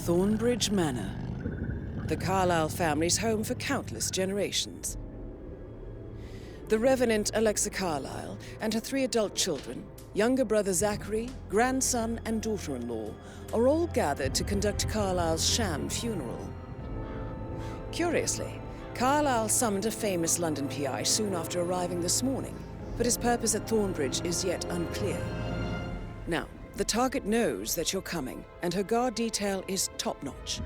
Thornbridge Manor, the Carlyle family's home for countless generations. The Revenant Alexa Carlyle and her 3 adult children, younger brother Zachary, grandson and daughter-in-law, are all gathered to conduct Carlyle's sham funeral. Curiously, Carlyle summoned a famous London PI soon after arriving this morning, but his purpose at Thornbridge is yet unclear. Now, the target knows that you're coming, and her guard detail is top-notch.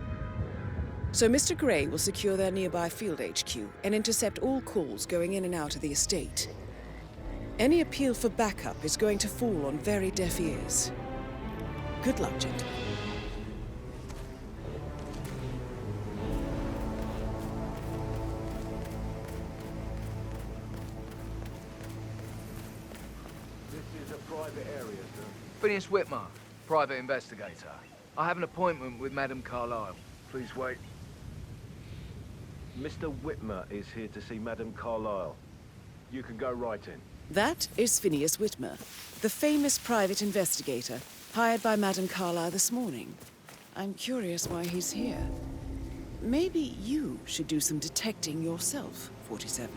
So Mr. Gray will secure their nearby field HQ and intercept all calls going in and out of the estate. Any appeal for backup is going to fall on very deaf ears. Good luck, gentlemen. This is a private area, sir. Phineas Whitmer, private investigator. I have an appointment with Madame Carlyle. Please wait. Mr. Whitmer is here to see Madame Carlyle. You can go right in. That is Phineas Whitmer, the famous private investigator hired by Madame Carlyle this morning. I'm curious why he's here. Maybe you should do some detecting yourself, 47.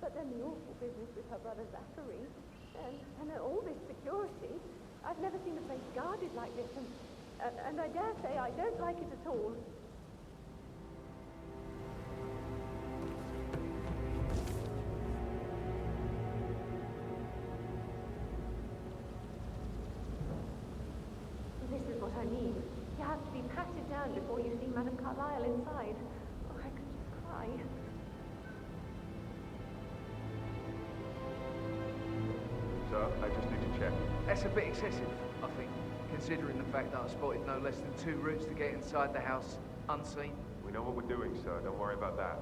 But then the awful business with her brother Zachary, and all this security. I've never seen a place guarded like this, and I dare say I don't like it at all. This is what I mean. You have to be patted down before you see Madame Carlyle inside. Oh, I could just cry. Sir, I just need to check. That's a bit excessive, I think, considering the fact that I spotted no less than 2 routes to get inside the house unseen. We know what we're doing, sir. Don't worry about that.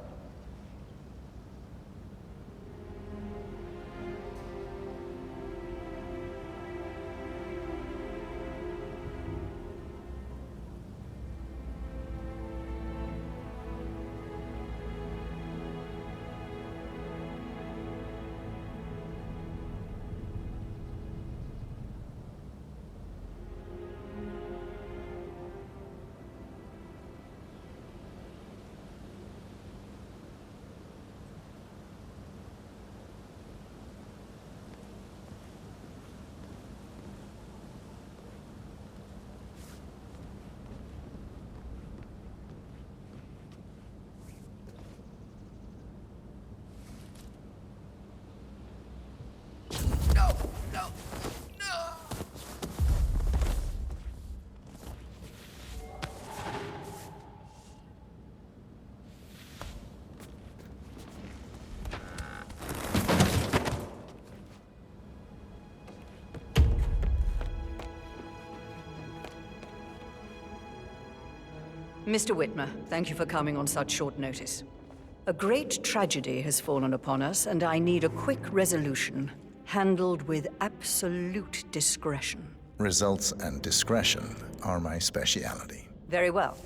Mr. Whitmer, thank you for coming on such short notice. A great tragedy has fallen upon us, and I need a quick resolution, handled with absolute discretion. Results and discretion are my speciality. Very well.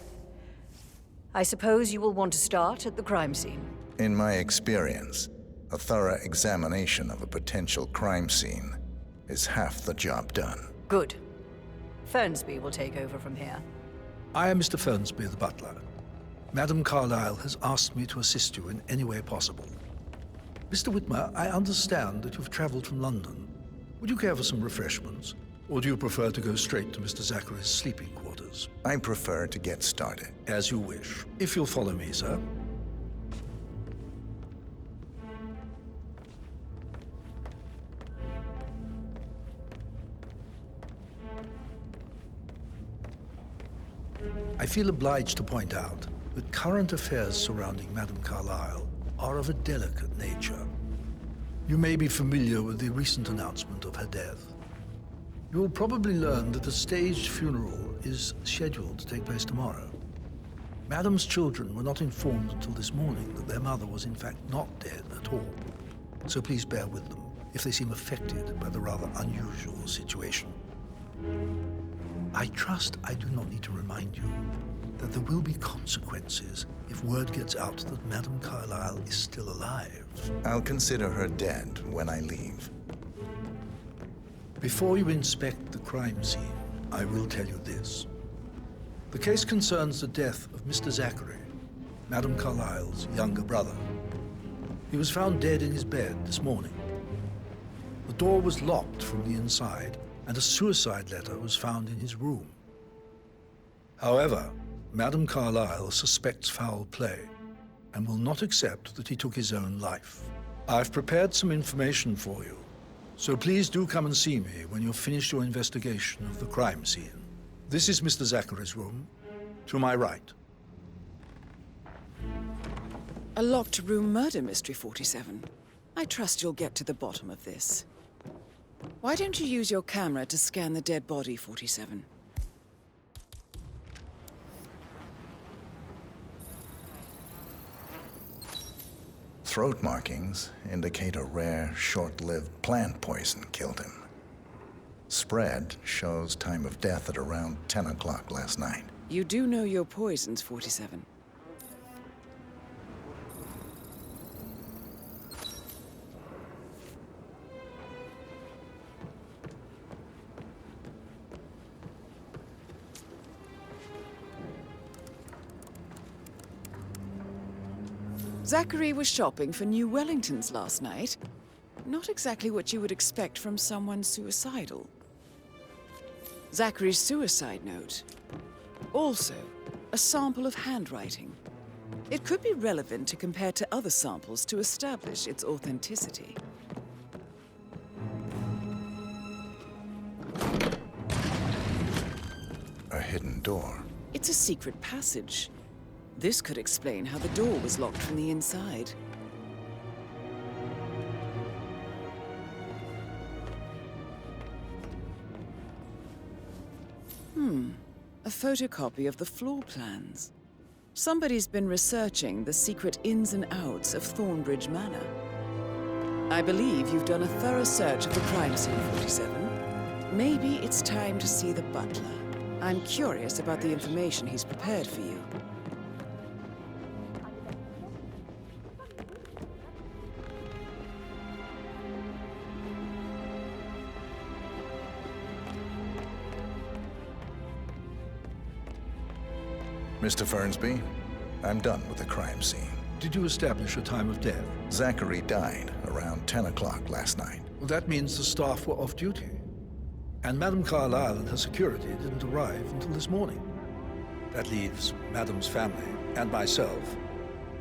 I suppose you will want to start at the crime scene. In my experience, a thorough examination of a potential crime scene is half the job done. Good. Fernsby will take over from here. I am Mr. Fernsby, the butler. Madame Carlyle has asked me to assist you in any way possible. Mr. Whitmer, I understand that you've traveled from London. Would you care for some refreshments? Or do you prefer to go straight to Mr. Zachary's sleeping quarters? I prefer to get started. As you wish. If you'll follow me, sir. I feel obliged to point out that current affairs surrounding Madame Carlyle are of a delicate nature. You may be familiar with the recent announcement of her death. You will probably learn that a staged funeral is scheduled to take place tomorrow. Madame's children were not informed until this morning that their mother was in fact not dead at all. So please bear with them if they seem affected by the rather unusual situation. I trust I do not need to remind you that there will be consequences if word gets out that Madame Carlyle is still alive. I'll consider her dead when I leave. Before you inspect the crime scene, I will tell you this. The case concerns the death of Mr. Zachary, Madame Carlyle's younger brother. He was found dead in his bed this morning. The door was locked from the inside, and a suicide letter was found in his room. However, Madame Carlyle suspects foul play and will not accept that he took his own life. I've prepared some information for you, so please do come and see me when you've finished your investigation of the crime scene. This is Mr. Zachary's room, to my right. A locked room murder mystery, 47. I trust you'll get to the bottom of this. Why don't you use your camera to scan the dead body, 47? Throat markings indicate a rare, short-lived plant poison killed him. Spread shows time of death at around 10 o'clock last night. You do know your poisons, 47. Zachary was shopping for new Wellingtons last night. Not exactly what you would expect from someone suicidal. Zachary's suicide note. Also, a sample of handwriting. It could be relevant to compare to other samples to establish its authenticity. A hidden door. It's a secret passage. This could explain how the door was locked from the inside. A photocopy of the floor plans. Somebody's been researching the secret ins and outs of Thornbridge Manor. I believe you've done a thorough search of the crime scene, 47. Maybe it's time to see the butler. I'm curious about the information he's prepared for you. Mr. Fernsby, I'm done with the crime scene. Did you establish a time of death? Zachary died around 10 o'clock last night. Well, that means the staff were off duty. And Madame Carlyle and her security didn't arrive until this morning. That leaves Madame's family and myself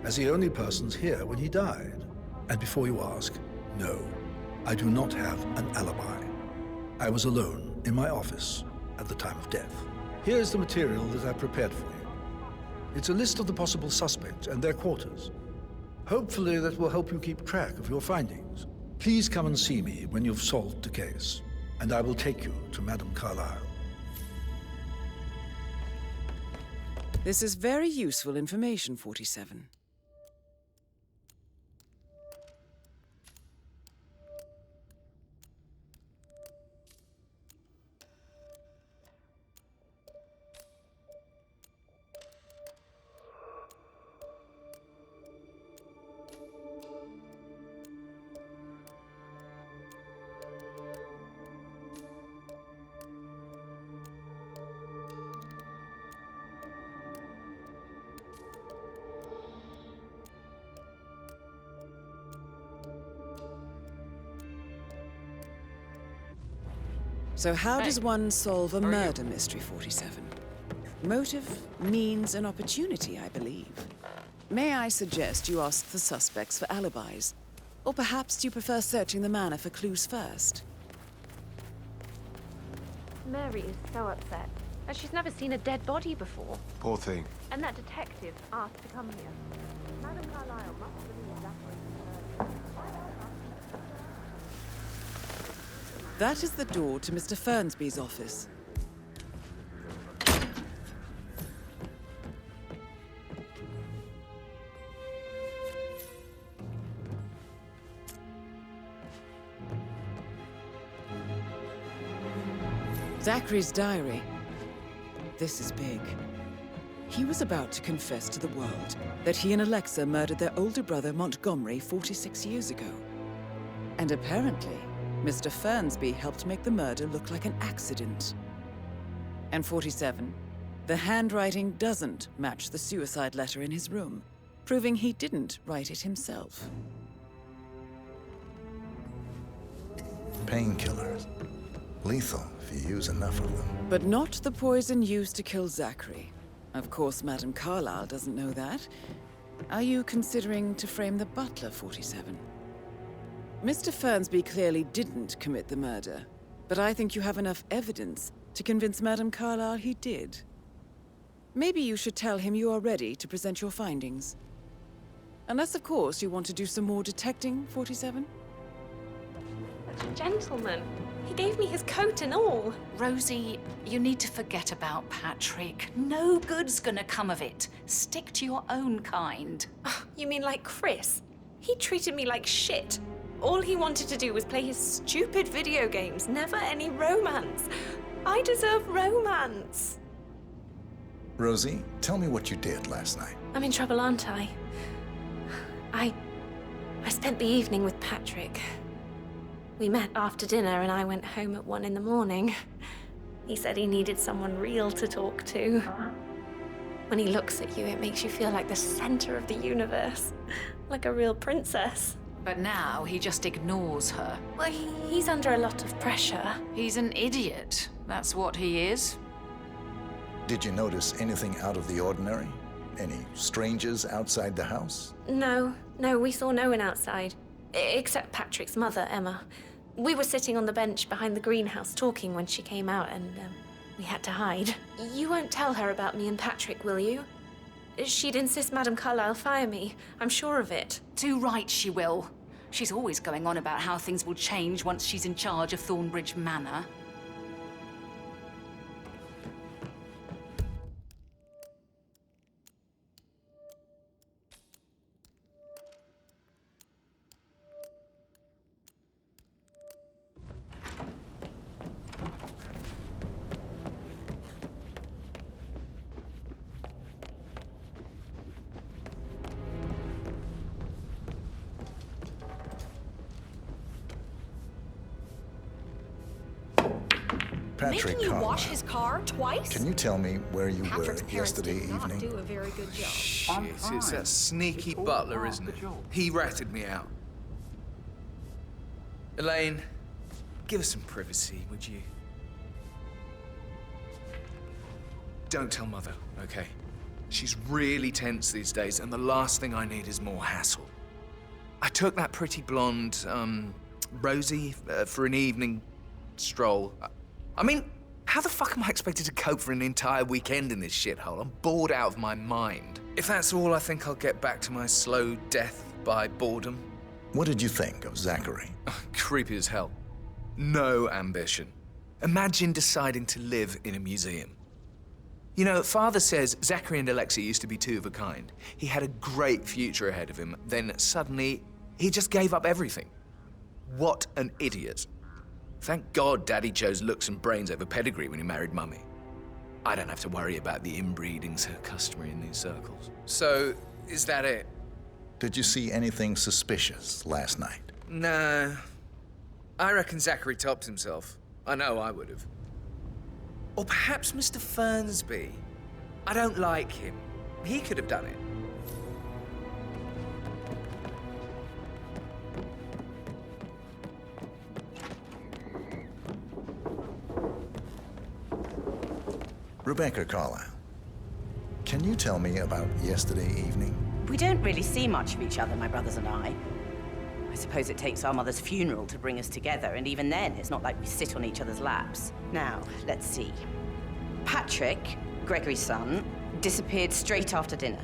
as the only persons here when he died. And before you ask, no, I do not have an alibi. I was alone in my office at the time of death. Here's the material that I prepared for you. It's a list of the possible suspects and their quarters. Hopefully that will help you keep track of your findings. Please come and see me when you've solved the case, and I will take you to Madame Carlyle. This is very useful information, 47. So how does one solve a murder mystery, 47? Motive, means, and opportunity, I believe. May I suggest you ask the suspects for alibis? Or perhaps you prefer searching the manor for clues first? Mary is so upset, and she's never seen a dead body before. Poor thing. And that detective asked to come here. Madam Carlyle must believe that was That is the door to Mr. Fernsby's office. Zachary's diary. This is big. He was about to confess to the world that he and Alexa murdered their older brother Montgomery 46 years ago. And apparently, Mr. Fernsby helped make the murder look like an accident. And 47, the handwriting doesn't match the suicide letter in his room, proving he didn't write it himself. Painkillers. Lethal if you use enough of them. But not the poison used to kill Zachary. Of course, Madame Carlyle doesn't know that. Are you considering to frame the butler, 47? Mr. Fernsby clearly didn't commit the murder, but I think you have enough evidence to convince Madame Carlyle he did. Maybe you should tell him you are ready to present your findings. Unless, of course, you want to do some more detecting, 47? such a gentleman. He gave me his coat and all. Rosie, you need to forget about Patrick. No good's gonna come of it. Stick to your own kind. Oh, you mean like Chris? He treated me like shit. All he wanted to do was play his stupid video games, never any romance. I deserve romance. Rosie, tell me what you did last night. I'm in trouble, aren't I? I spent the evening with Patrick. We met after dinner and I went home at 1 in the morning. He said he needed someone real to talk to. When he looks at you, it makes you feel like the center of the universe. Like a real princess. But now he just ignores her. Well, he's under a lot of pressure. He's an idiot. That's what he is. Did you notice anything out of the ordinary? Any strangers outside the house? No, we saw no one outside. Except Patrick's mother, Emma. We were sitting on the bench behind the greenhouse talking when she came out and we had to hide. You won't tell her about me and Patrick, will you? She'd insist Madame Carlyle fire me. I'm sure of it. Too right she will. She's always going on about how things will change once she's in charge of Thornbridge Manor. Patrick Making you Carlyle. wash his car twice? Can you tell me where you Patrick's were parents yesterday did not evening? do a very good job. Shit, it's that sneaky butler, isn't it? He ratted me out. Elaine, give us some privacy, would you? Don't tell Mother, okay? She's really tense these days, and the last thing I need is more hassle. I took that pretty blonde, Rosie, for an evening stroll. I mean, how the fuck am I expected to cope for an entire weekend in this shithole? I'm bored out of my mind. If that's all, I think I'll get back to my slow death by boredom. What did you think of Zachary? Creepy as hell. No ambition. Imagine deciding to live in a museum. You know, Father says Zachary and Alexa used to be two of a kind. He had a great future ahead of him, then suddenly, he just gave up everything. What an idiot. Thank God Daddy chose looks and brains over pedigree when he married Mummy. I don't have to worry about the inbreeding so customary in these circles. So, is that it? Did you see anything suspicious last night? Nah. I reckon Zachary topped himself. I know I would have. Or perhaps Mr. Fernsby. I don't like him. He could have done it. Rebecca Carlyle, can you tell me about yesterday evening? We don't really see much of each other, my brothers and I. I suppose it takes our mother's funeral to bring us together, and even then, it's not like we sit on each other's laps. Now, let's see. Patrick, Gregory's son, disappeared straight after dinner.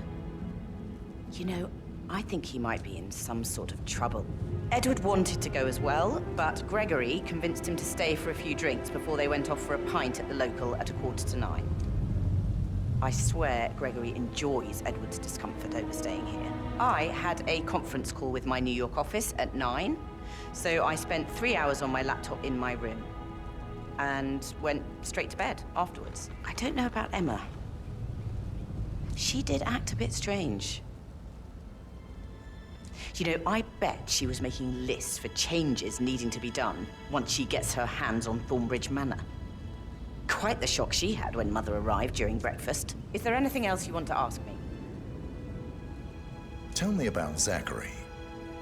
You know, I think he might be in some sort of trouble. Edward wanted to go as well, but Gregory convinced him to stay for a few drinks before they went off for a pint at the local at 8:45. I swear Gregory enjoys Edward's discomfort over staying here. I had a conference call with my New York office at 9, so I spent 3 hours on my laptop in my room and went straight to bed afterwards. I don't know about Emma. She did act a bit strange. You know, I bet she was making lists for changes needing to be done once she gets her hands on Thornbridge Manor. Quite the shock she had when Mother arrived during breakfast. Is there anything else you want to ask me? Tell me about Zachary.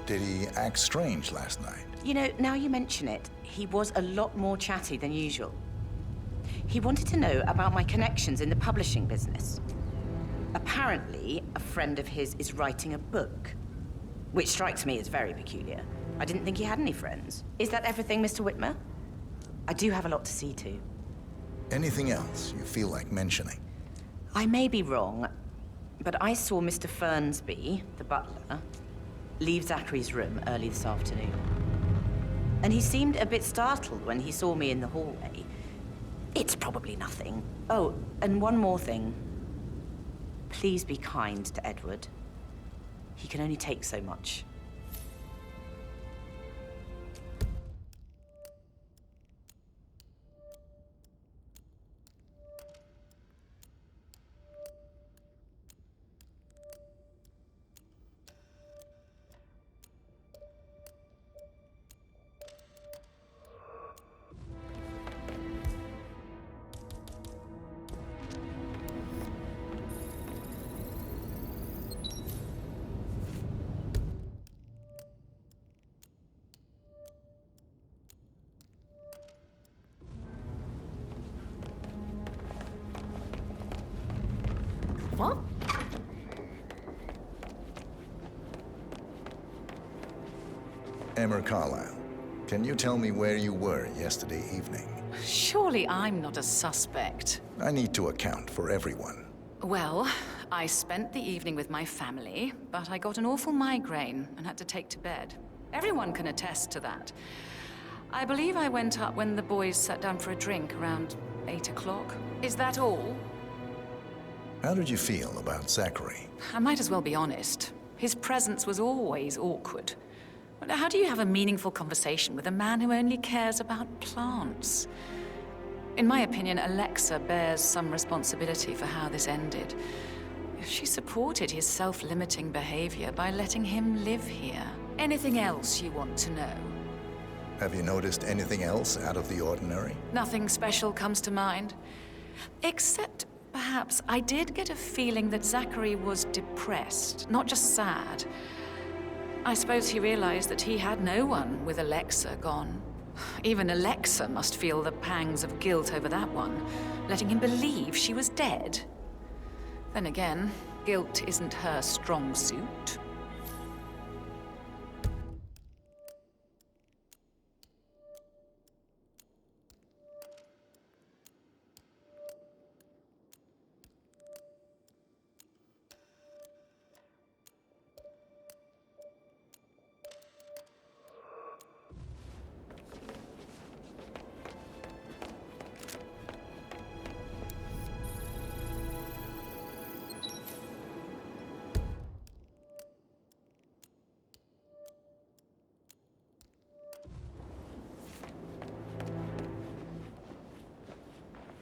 Did he act strange last night? You know, now you mention it, he was a lot more chatty than usual. He wanted to know about my connections in the publishing business. Apparently, a friend of his is writing a book, which strikes me as very peculiar. I didn't think he had any friends. Is that everything, Mr. Whitmer? I do have a lot to see to. Anything else you feel like mentioning? I may be wrong, but I saw Mr. Fernsby, the butler, leave Zachary's room early this afternoon. And he seemed a bit startled when he saw me in the hallway. It's probably nothing. Oh, and one more thing. Please be kind to Edward. He can only take so much. What? Emma Carlyle, can you tell me where you were yesterday evening? Surely I'm not a suspect. I need to account for everyone. Well, I spent the evening with my family, but I got an awful migraine and had to take to bed. Everyone can attest to that. I believe I went up when the boys sat down for a drink around 8 o'clock. Is that all? How did you feel about Zachary? I might as well be honest. His presence was always awkward. How do you have a meaningful conversation with a man who only cares about plants? In my opinion, Alexa bears some responsibility for how this ended. She supported his self-limiting behavior by letting him live here. Anything else you want to know? Have you noticed anything else out of the ordinary? Nothing special comes to mind. Except, perhaps, I did get a feeling that Zachary was depressed, not just sad. I suppose he realized that he had no one with Alexa gone. Even Alexa must feel the pangs of guilt over that one, letting him believe she was dead. Then again, guilt isn't her strong suit.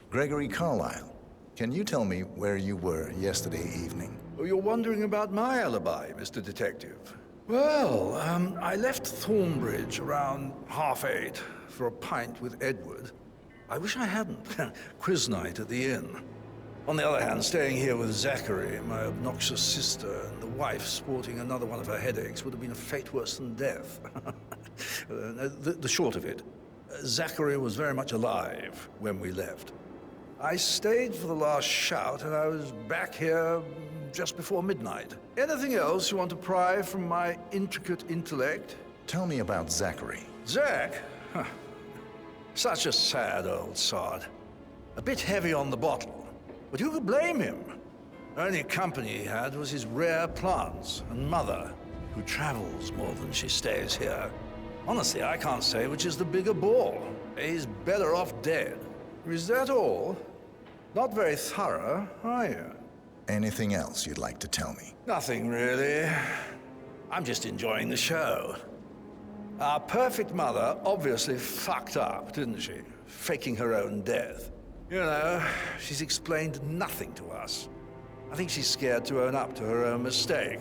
Gregory Carlyle, can you tell me where you were yesterday evening? Oh, you're wondering about my alibi, Mr. Detective. Well, I left Thornbridge around 8:30 for a pint with Edward. I wish I hadn't. Quiz night at the inn. On the other hand, staying here with Zachary, my obnoxious sister, and the wife sporting another one of her headaches would have been a fate worse than death. The short of it, Zachary was very much alive when we left. I stayed for the last shout, and I was back here just before midnight. Anything else you want to pry from my intricate intellect? Tell me about Zachary. Zack? Huh. Such a sad old sod. A bit heavy on the bottle, but who could blame him? Only company he had was his rare plants and mother, who travels more than she stays here. Honestly, I can't say which is the bigger ball. He's better off dead. Is that all? Not very thorough, are you? Anything else you'd like to tell me? Nothing, really. I'm just enjoying the show. Our perfect mother obviously fucked up, didn't she? Faking her own death. You know, she's explained nothing to us. I think she's scared to own up to her own mistake.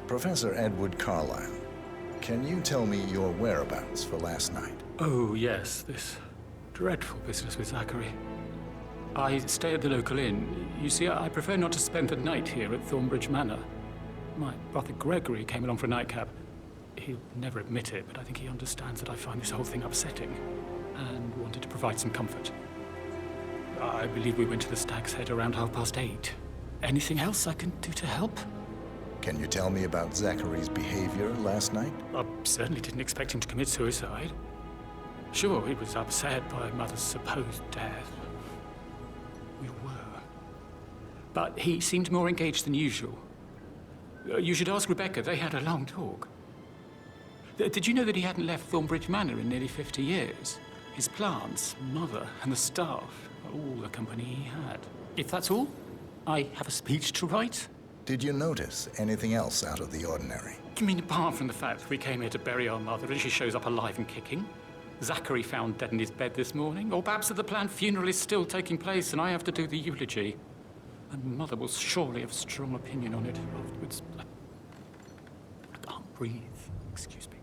Professor Edward Carlyle, can you tell me your whereabouts for last night? Oh, yes, this dreadful business with Zachary. I stay at the local inn. You see, I prefer not to spend the night here at Thornbridge Manor. My brother Gregory came along for a nightcap. He'll never admit it, but I think he understands that I find this whole thing upsetting and wanted to provide some comfort. I believe we went to the Stag's Head around 8:30. Anything else I can do to help? Can you tell me about Zachary's behavior last night? I certainly didn't expect him to commit suicide. Sure, he was upset by Mother's supposed death. We were. But he seemed more engaged than usual. You should ask Rebecca. They had a long talk. Did you know that he hadn't left Thornbridge Manor in nearly 50 years? His plants, Mother, and the staff, all the company he had. If that's all, I have a speech to write. Did you notice anything else out of the ordinary? You mean apart from the fact that we came here to bury our mother and she shows up alive and kicking? Zachary found dead in his bed this morning? Or perhaps that the planned funeral is still taking place and I have to do the eulogy? And Mother will surely have a strong opinion on it afterwards. I can't breathe. Excuse me.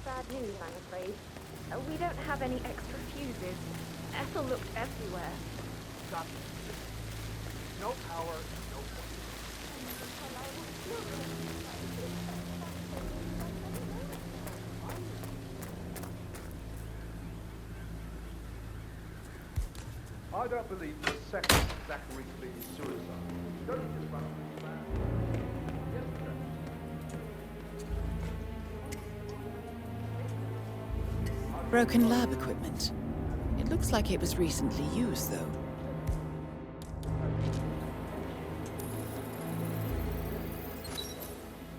Bad news, I'm afraid. We don't have any extra fuses. Ethel looked everywhere. Stop. No power, no point. I don't believe for a second Zachary committed suicide. Don't you just run off with the man? Yes, sir. Broken lab equipment. It looks like it was recently used, though.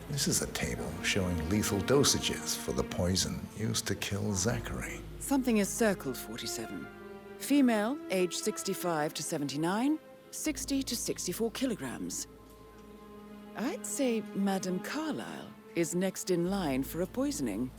This is a table showing lethal dosages for the poison used to kill Zachary. Something is circled 47. Female, age 65 to 79, 60 to 64 kilograms. I'd say Madame Carlyle is next in line for a poisoning.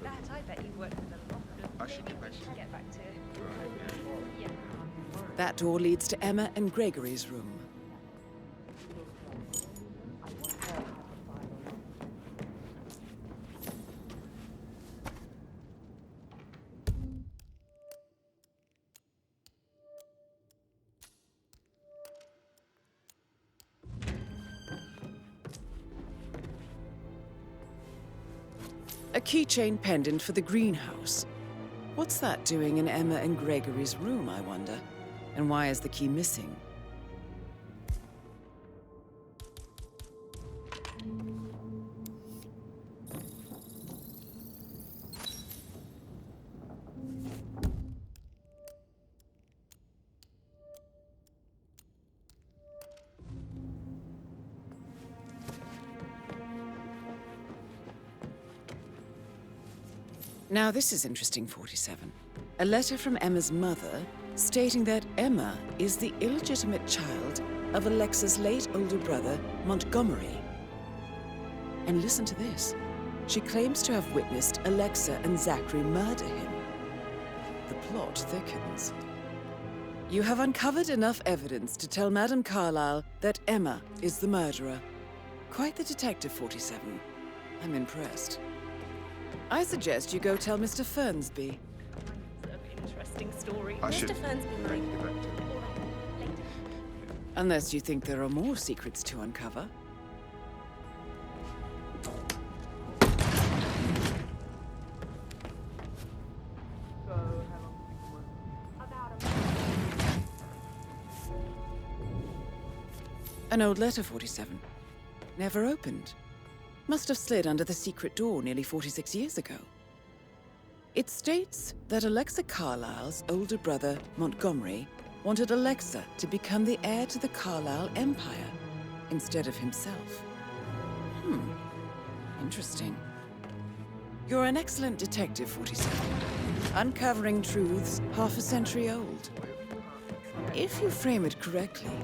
that, I bet you've worked with a lot of... I should Maybe we should get back to... Yeah. That door leads to Emma and Gregory's room. A keychain pendant for the greenhouse. What's that doing in Emma and Gregory's room, I wonder? And why is the key missing? Now this is interesting, 47. A letter from Emma's mother stating that Emma is the illegitimate child of Alexa's late older brother, Montgomery. And listen to this. She claims to have witnessed Alexa and Zachary murder him. The plot thickens. You have uncovered enough evidence to tell Madame Carlyle that Emma is the murderer. Quite the detective, 47. I'm impressed. I suggest you go tell Mr. Fernsby. Interesting story. I should... Mr. Fernsby might... All right, later. Unless you think there are more secrets to uncover. An old letter, 47. Never opened. Must have slid under the secret door nearly 46 years ago. It states that Alexa Carlyle's older brother, Montgomery, wanted Alexa to become the heir to the Carlyle Empire instead of himself. Interesting. You're an excellent detective, 47. Uncovering truths half a century old. If you frame it correctly,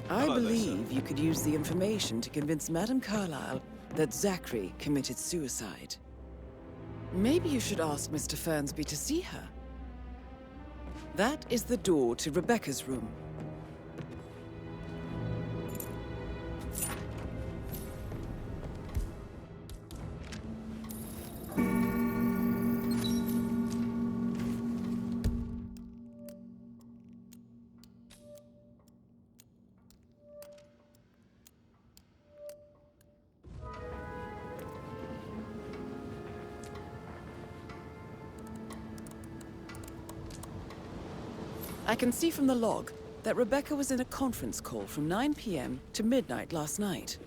I believe you could use the information to convince Madame Carlyle that Zachary committed suicide. Maybe you should ask Mr. Fernsby to see her. That is the door to Rebecca's room. I can see from the log that Rebecca was in a conference call from 9 p.m. to midnight last night.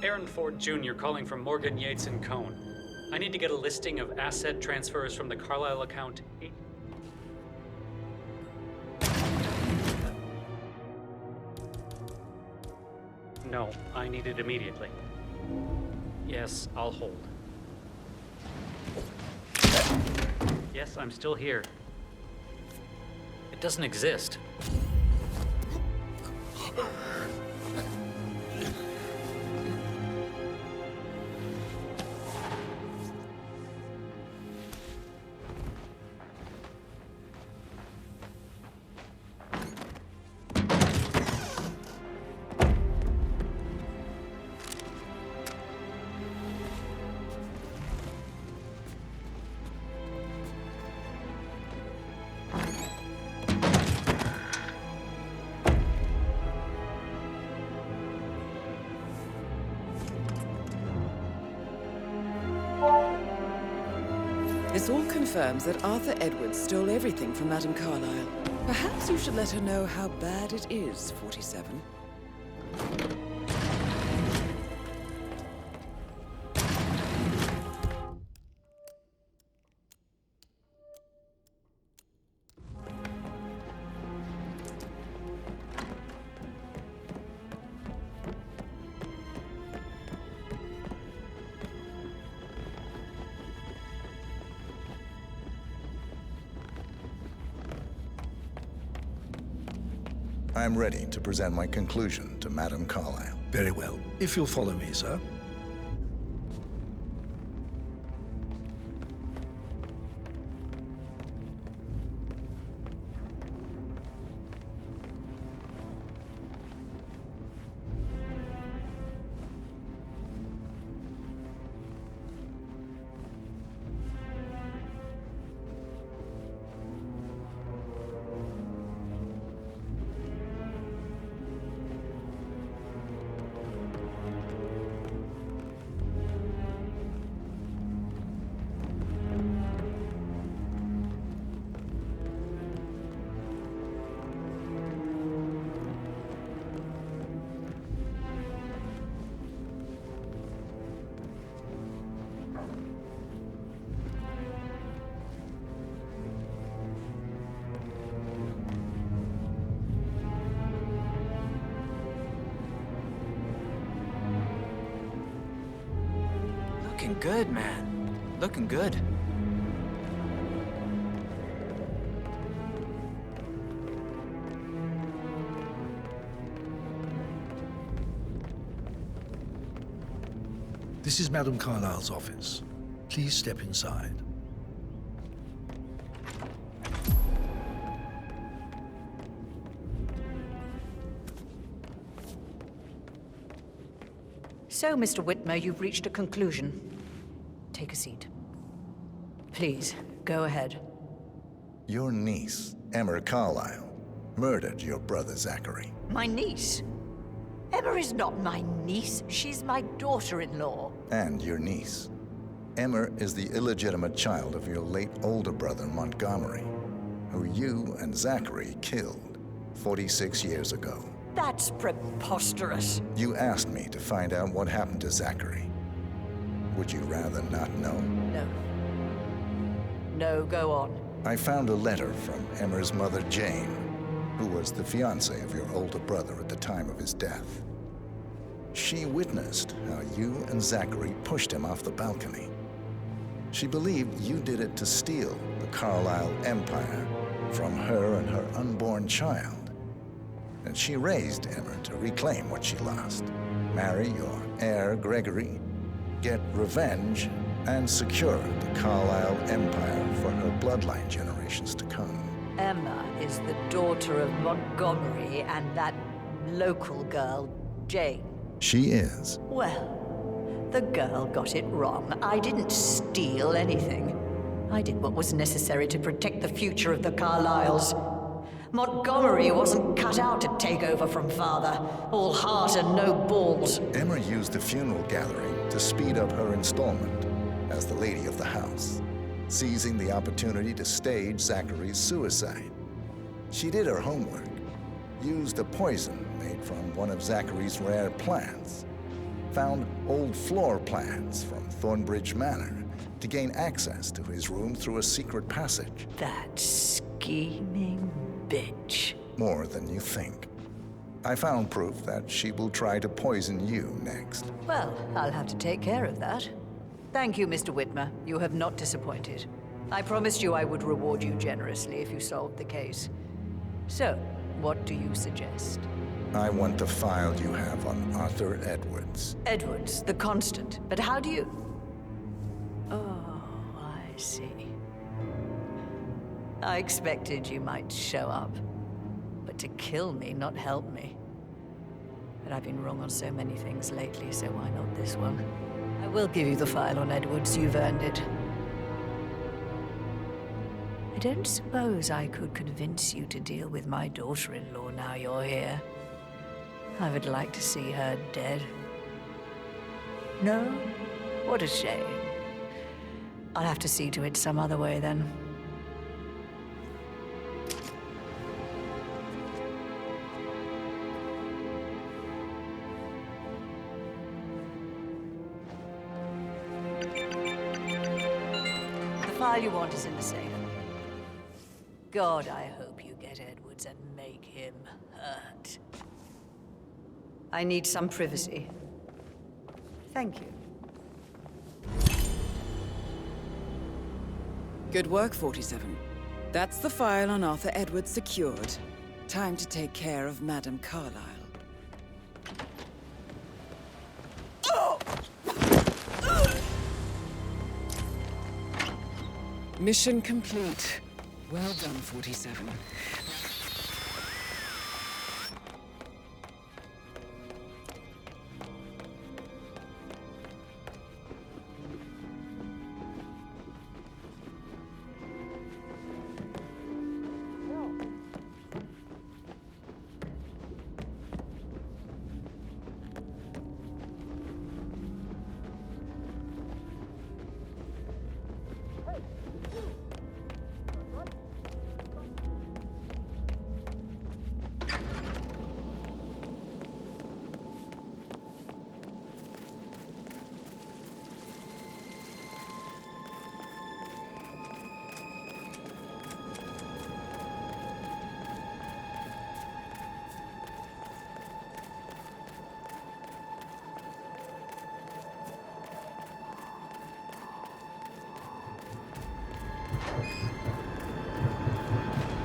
Aaron Ford Jr. calling from Morgan, Yates & Cohn. I need to get a listing of asset transfers from the Carlyle account. No, I need it immediately. Yes, I'll hold. Yes, I'm still here. It doesn't exist. This all confirms that Arthur Edwards stole everything from Madame Carlyle. Perhaps you should let her know how bad it is, 47. I'm ready to present my conclusion to Madame Carlyle. Very well. If you'll follow me, sir. Looking good, man. Looking good. This is Madame Carlyle's office. Please step inside. So, Mr. Whitmer, you've reached a conclusion. Take a seat. Please, go ahead. Your niece, Emma Carlyle, murdered your brother Zachary. My niece? Emma is not my niece. She's my daughter-in-law. And your niece. Emma is the illegitimate child of your late older brother Montgomery, who you and Zachary killed 46 years ago. That's preposterous. You asked me to find out what happened to Zachary. Would you rather not know? No. No, go on. I found a letter from Emma's mother, Jane, who was the fiancée of your older brother at the time of his death. She witnessed how you and Zachary pushed him off the balcony. She believed you did it to steal the Carlyle empire from her and her unborn child. And she raised Emma to reclaim what she lost. Marry your heir, Gregory, get revenge, and secure the Carlyle empire for her bloodline generations to come. Emma is the daughter of Montgomery and that local girl, Jane. She is. Well, the girl got it wrong. I didn't steal anything. I did what was necessary to protect the future of the Carlyles. Montgomery wasn't cut out to take over from father. All heart and no balls. Emma used the funeral gathering to speed up her installment as the lady of the house, seizing the opportunity to stage Zachary's suicide. She did her homework, used a poison made from one of Zachary's rare plants, found old floor plans from Thornbridge Manor to gain access to his room through a secret passage. That scheming bitch. More than you think. I found proof that she will try to poison you next. Well, I'll have to take care of that. Thank you, Mr. Whitmer. You have not disappointed. I promised you I would reward you generously if you solved the case. So, what do you suggest? I want the file you have on Arthur Edwards. Edwards, the constant. But how do you... Oh, I see. I expected you might show up. But to kill me, not help me. But I've been wrong on so many things lately, so why not this one? I will give you the file on Edwards. You've earned it. I don't suppose I could convince you to deal with my daughter-in-law now you're here. I would like to see her dead. No? What a shame. I'll have to see to it some other way then. The file you want is in the safe. God, I hope you get Edwards and make him hurt. I need some privacy. Thank you. Good work, 47. That's the file on Arthur Edwards secured. Time to take care of Madame Carlyle. Mission complete. Well done, 47.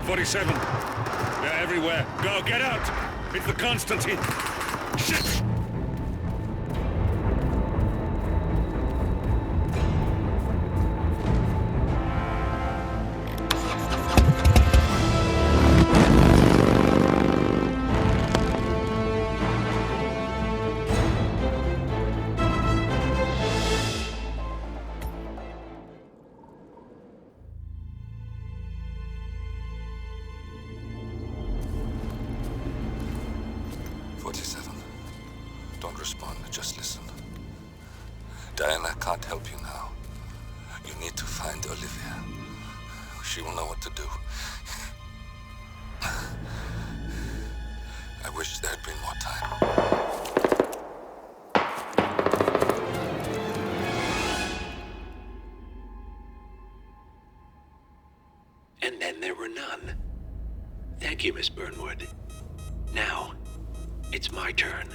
"47. They're everywhere. Go, get out! It's the Constantine. Shit! Don't respond, just listen. Diana can't help you now. You need to find Olivia. She will know what to do. I wish there had been more time. And then there were none. Thank you, Miss Burnwood. Now, it's my turn.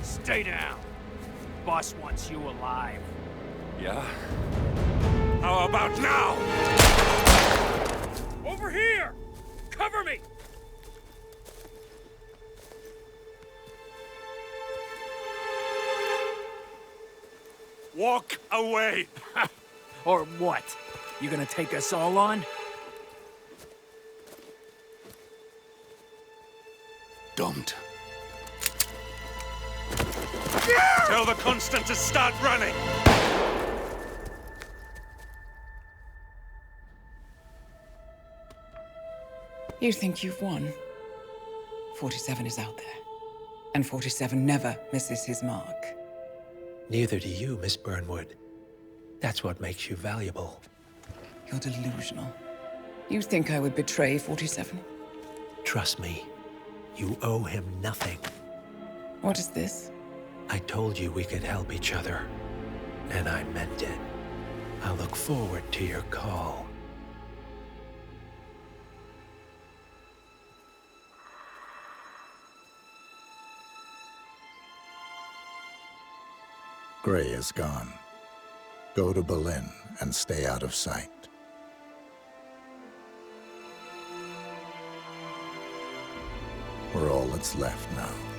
Stay down. Boss wants you alive. Yeah? How about now? Over here! Cover me! Walk away! Or what? You gonna take us all on? Don't. Tell the Constant to start running! You think you've won? 47 is out there. And 47 never misses his mark. Neither do you, Miss Burnwood. That's what makes you valuable. You're delusional. You think I would betray 47? Trust me, you owe him nothing. What is this? I told you we could help each other, and I meant it. I look forward to your call. Gray is gone. Go to Berlin and stay out of sight. We're all that's left now.